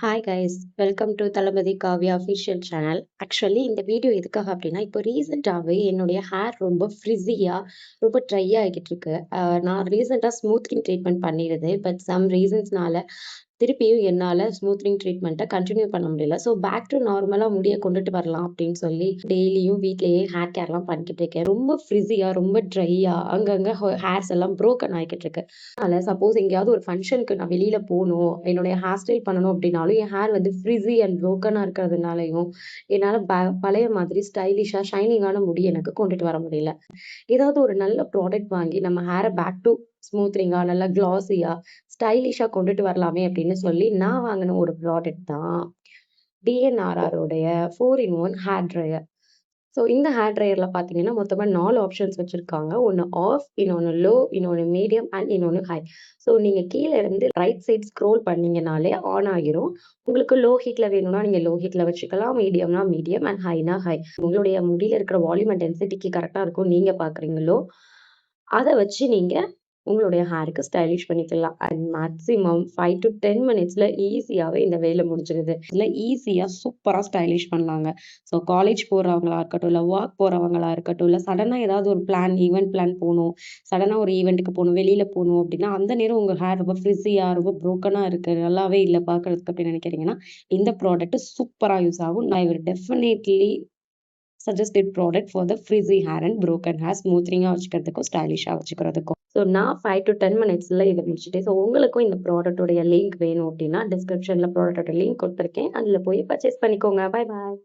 Hi guys, welcome to Thalapathy Kavya official channel. Actually இந்த video எதுக்காக அப்படின்னா, இப்போ ரீசெண்டாகவே என்னுடைய ஹேர் ரொம்ப ஃப்ரிஸியாக ரொம்ப ட்ரை ஆகிட்டு இருக்கு. நான் ரீசெண்டாக ஸ்மூத்னிங் ட்ரீட்மெண்ட் பண்ணியிருந்தேன். பட் சம் ரீசன்ஸ்னால திருப்பியும் என்னால் ஸ்மூத்னிங் ட்ரீட்மெண்ட்டை கண்டினியூ பண்ண முடியல. ஸோ பேக் டு நார்மலாக முடியை கொண்டுட்டு வரலாம் அப்படின்னு சொல்லி டெய்லியும் வீட்லேயே ஹேர் கேர்லாம் பண்ணிக்கிட்டு இருக்கேன். ரொம்ப ஃப்ரிஸியாக ரொம்ப ட்ரையாக அங்கங்கே ஹேர்ஸ் எல்லாம் ப்ரோக்கன் ஆகிக்கிட்டு இருக்கு. அதனால் சப்போஸ் எங்கேயாவது ஒரு ஃபங்க்ஷனுக்கு நான் வெளியில் போகணும், என்னுடைய ஹேர் ஸ்டைல் பண்ணணும் அப்படின்னாலும் என் ஹேர் வந்து ஃப்ரிஸி அண்ட் ப்ரோக்கனாக இருக்கிறதுனாலையும் என்னால் பழைய மாதிரி ஸ்டைலிஷாக ஷைனிங்கான முடி எனக்கு கொண்டுட்டு வர முடியல. ஏதாவது ஒரு நல்ல ப்ராடக்ட் வாங்கி நம்ம ஹேரை பேக் டு ஸ்மூத்னிங்கா நல்லா கிளாஸியா ஸ்டைலிஷாக கொண்டுட்டு வரலாமே அப்படின்னு சொல்லி நான் வாங்கின ஒரு ப்ராடக்ட் தான் டிஎன்ஆர்ஆரோடைய 4-in-1 ஹேர் ட்ரையர். ஸோ இந்த ஹேர் ட்ரையரில் பார்த்தீங்கன்னா மொத்தமாக 4 ஆப்ஷன்ஸ் வச்சுருக்காங்க. ஒன்று ஆஃப், இன்னொன்று லோ, இன்னொன்று மீடியம் அண்ட் இன்னொன்று ஹை. ஸோ நீங்கள் கீழே இருந்து ரைட் சைட் ஸ்க்ரோல் பண்ணீங்கனாலே ஆன் ஆகிரும். உங்களுக்கு லோ ஹீட்டில் வேணும்னா நீங்கள் லோ ஹீட்டில் வச்சுக்கலாம், மீடியம்னா மீடியம் அண்ட் ஹைனா ஹை. உங்களுடைய முடியில் இருக்கிற வால்யூம் அண்ட் டென்சிட்டிக்கு கரெக்டாக இருக்கும் நீங்கள் பார்க்குறீங்களோ அதை வச்சு நீங்கள் உங்களுடைய ஹேருக்கு ஸ்டைலிஷ் பண்ணிக்கலாம். அண்ட் மேக்ஸிமம் 5 to 10 மினிட்ஸில் ஈஸியாகவே இந்த வேலை முடிஞ்சிருது. இதில் ஈஸியாக சூப்பராக ஸ்டைலிஷ் பண்ணலாங்க. ஸோ காலேஜ் போகிறவங்களா இருக்கட்டும், இல்லை ஒர்க் போகிறவங்களா இருக்கட்டும், இல்லை சடனாக ஏதாவது ஒரு ஈவெண்ட் பிளான் போகணும், சடனாக ஒரு ஈவெண்ட்டுக்கு போகணும், வெளியில் போகணும் அப்படின்னா அந்த நேரம் உங்கள் ஹேர் ரொம்ப ஃப்ரிஸியாக ரொம்ப ப்ரோக்கனாக இருக்குது, நல்லாவே இல்லை பார்க்குறதுக்கு அப்படின்னு நினைக்கிறீங்கன்னா இந்த ப்ராடக்ட் சூப்பராக யூஸ் ஆகும். I will definitely suggested product for the frizzy hair and broken hair ஸ்மூத்னிங்காக வச்சுக்கிறதுக்கும் ஸ்டைலிஷாக வச்சுக்கிறதுக்கும். ஸோ நான் 5 to 10 மினிட்ஸில் இதை முடிச்சுட்டேன். ஸோ உங்களுக்கும் இந்த ப்ராடக்டோடைய லிங்க் வேணும் அப்படின்னா டிஸ்கிரிப்ஷனில் ப்ராடக்டோட லிங்க் கொடுத்துருக்கேன், அதில் போய் பர்ச்சேஸ் பண்ணிக்கோங்க. Bye bye.